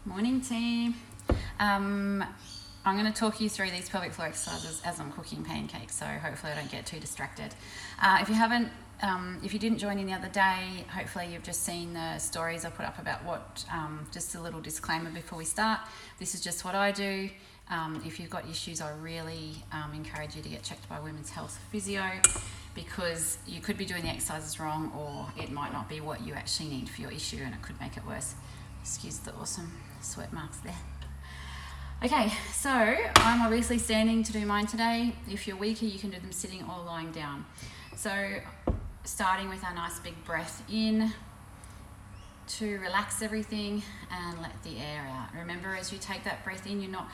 Morning team. I'm going to talk you through these pelvic floor exercises as I'm cooking pancakes, so hopefully I don't get too distracted. If you didn't join in the other day, hopefully you've just seen the stories I put up about what, just a little disclaimer before we start. This is just what I do. If you've got issues, I really encourage you to get checked by Women's Health Physio, because you could be doing the exercises wrong, or it might not be what you actually need for your issue and it could make it worse. Excuse the awesome sweat marks there. Okay, so I'm obviously standing to do mine today. If you're weaker, you can do them sitting or lying down. So starting with our nice big breath in to relax everything and let the air out. Remember, as you take that breath in, you're not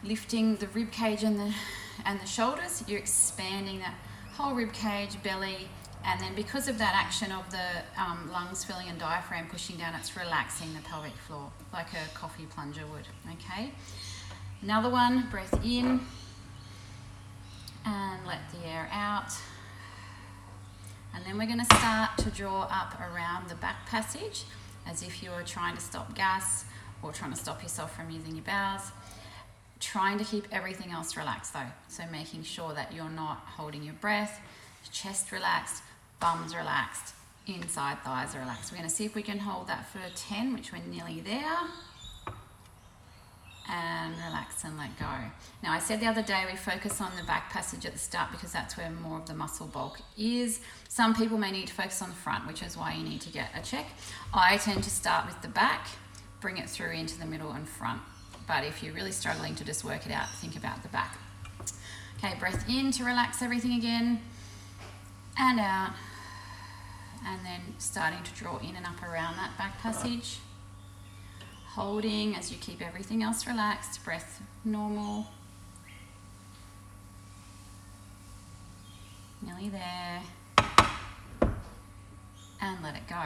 lifting the rib cage and the shoulders, you're expanding that whole rib cage, belly, and then because of that action of the lungs filling and diaphragm pushing down, it's relaxing the pelvic floor like a coffee plunger would. Okay, another one, breath in and let the air out. And then we're going to start to draw up around the back passage as if you were trying to stop gas or trying to stop yourself from using your bowels. Trying to keep everything else relaxed though. So making sure that you're not holding your breath, chest relaxed, bums relaxed, inside thighs are relaxed. We're going to see if we can hold that for 10, which we're nearly there. And relax and let go. Now, I said the other day we focus on the back passage at the start because that's where more of the muscle bulk is. Some people may need to focus on the front, which is why you need to get a check. I tend to start with the back, bring it through into the middle and front. But if you're really struggling to just work it out, think about the back. Okay, breath in to relax everything again, and out. And then starting to draw in and up around that back passage. Holding as you keep everything else relaxed, breath normal. Nearly there. And let it go.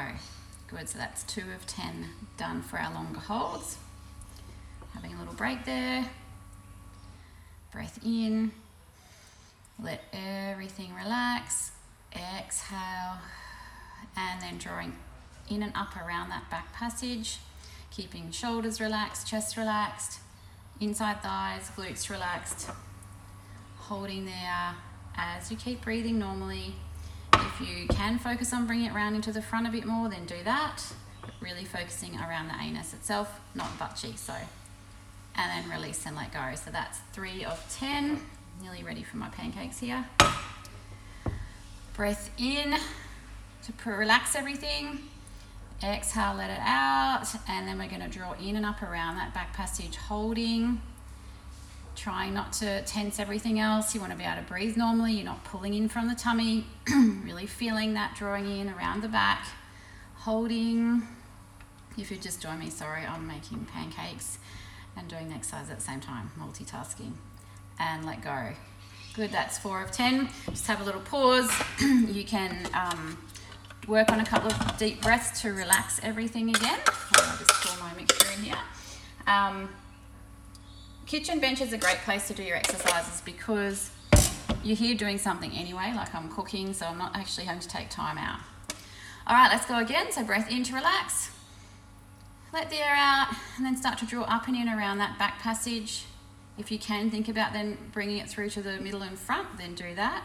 Good, so that's 2 of 10 done for our longer holds. Having a little break there. Breath in. Let everything relax. Exhale. And then drawing in and up around that back passage. Keeping shoulders relaxed, chest relaxed, inside thighs, glutes relaxed. Holding there as you keep breathing normally. If you can focus on bringing it around into the front a bit more, then do that. But really focusing around the anus itself, not butt cheeks. So, and then release and let go. So that's 3 of 10. Nearly ready for my pancakes here. Breath in to relax everything. Exhale, let it out, and then we're going to draw in and up around that back passage, holding, trying not to tense everything else. You want to be able to breathe normally. You're not pulling in from the tummy, really feeling that drawing in around the back, holding. If you just join me, sorry, I'm making pancakes and doing the exercise at the same time, multitasking, and let go. Good, that's 4 of 10. Just have a little pause. You can work on a couple of deep breaths to relax everything again. I'll just pour my mixture in here. Kitchen bench is a great place to do your exercises because you're here doing something anyway, like I'm cooking, so I'm not actually having to take time out. All right, let's go again. So breath in to relax. Let the air out, and then start to draw up and in around that back passage. If you can, think about then bringing it through to the middle and front, then do that.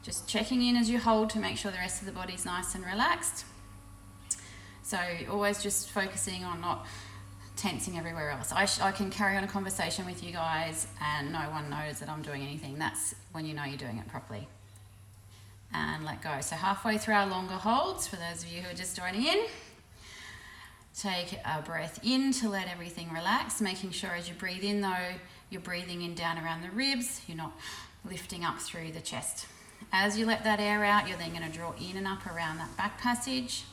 Just checking in as you hold to make sure the rest of the body's nice and relaxed. So always just focusing on not tensing everywhere else. I can carry on a conversation with you guys and no one knows that I'm doing anything. That's when you know you're doing it properly. And let go. So halfway through our longer holds, for those of you who are just joining in, take a breath in to let everything relax, making sure as you breathe in though, you're breathing in down around the ribs, you're not lifting up through the chest. As you let that air out, you're then going to draw in and up around that back passage.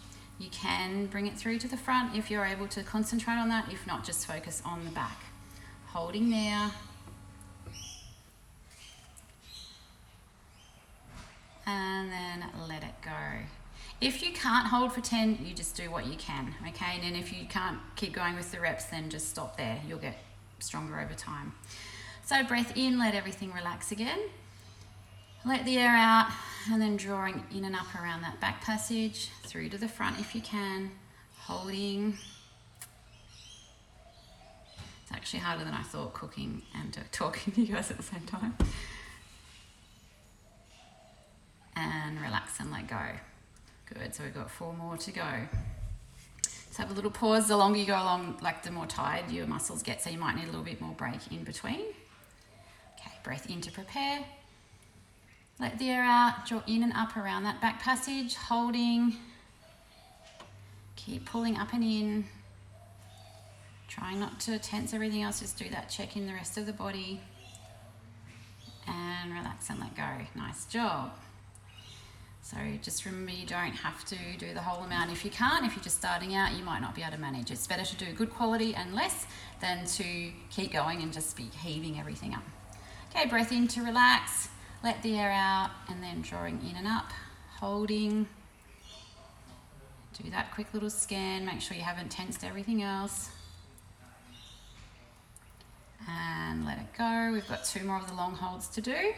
You can bring it through to the front if you're able to concentrate on that. If not, just focus on the back. Holding there. And then let it go. If you can't hold for 10, you just do what you can, okay? And then if you can't keep going with the reps, then just stop there. You'll get stronger over time. So breath in, let everything relax again. Let the air out, and then drawing in and up around that back passage, through to the front if you can, holding, actually harder than I thought, cooking and talking to you guys at the same time. And relax and let go. Good, so we've got 4 more to go. So have a little pause. The longer you go along, like the more tired your muscles get, so you might need a little bit more break in between. Okay, breath in to prepare. Let the air out, draw in and up around that back passage, holding. Keep pulling up and in. Trying not to tense everything else, just do that, check in the rest of the body. And relax and let go. Nice job. So just remember, you don't have to do the whole amount if you can't. If you're just starting out, you might not be able to manage. It's better to do good quality and less than to keep going and just be heaving everything up. Okay, breath in to relax, let the air out, and then drawing in and up, holding. Do that quick little scan, make sure you haven't tensed everything else. And let it go. We've got 2 more of the long holds to do.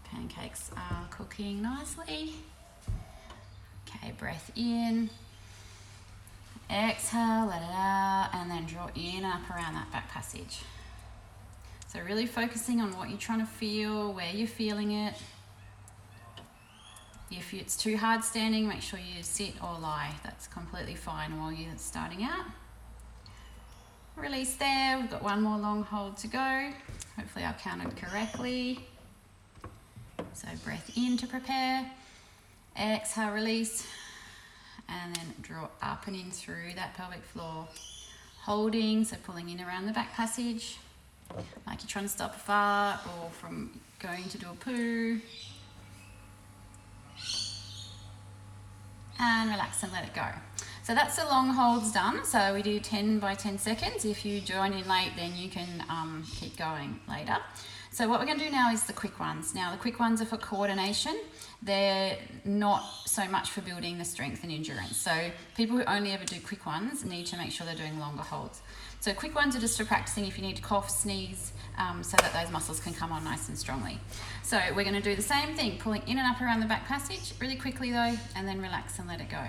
Pancakes are cooking nicely. Okay, breath in. Exhale, let it out, and then draw in and up around that back passage. So really focusing on what you're trying to feel, where you're feeling it. If it's too hard standing, make sure you sit or lie. That's completely fine while you're starting out. Release there. We've got 1 more long hold to go. Hopefully I counted correctly. So breath in to prepare. Exhale, release. And then draw up and in through that pelvic floor. Holding, so pulling in around the back passage. Like you're trying to stop a fart or from going to do a poo. And relax and let it go. So that's the long holds done. So we do 10 by 10 seconds. If you join in late, then you can keep going later. So what we're going to do now is the quick ones. Now the quick ones are for coordination. They're not so much for building the strength and endurance. So people who only ever do quick ones need to make sure they're doing longer holds. So quick ones are just for practicing if you need to cough, sneeze, so that those muscles can come on nice and strongly. So we're going to do the same thing, pulling in and up around the back passage, really quickly though, and then relax and let it go.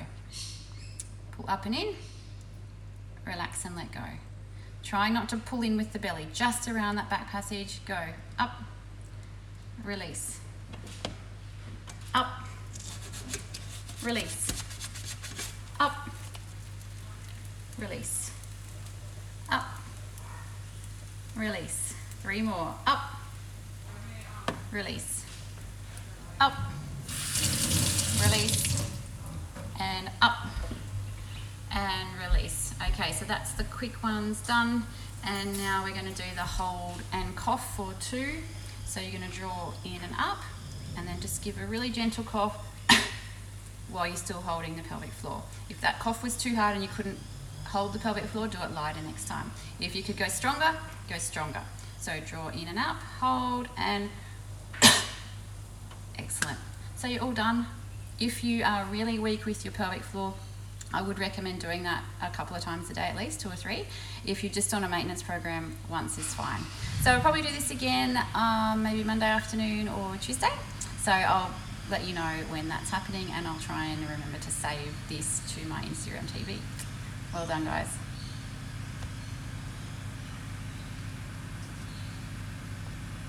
Pull up and in, relax and let go. Trying not to pull in with the belly, just around that back passage. Go up, release, up, release, up, release, up, release. 3 more, up, release, up, release, and up, and release. Okay, so that's the quick ones done, and now we're going to do the hold and cough for 2. So you're going to draw in and up, and then just give a really gentle cough while you're still holding the pelvic floor. If that cough was too hard and you couldn't hold the pelvic floor, do it lighter next time. If you could go stronger, go stronger. So draw in and up, hold, and excellent. So you're all done. If you are really weak with your pelvic floor, I would recommend doing that a couple of times a day at least, 2 or 3. If you're just on a maintenance program, once is fine. So I'll probably do this again maybe Monday afternoon or Tuesday. So I'll let you know when that's happening, and I'll try and remember to save this to my Instagram TV. Well done, guys.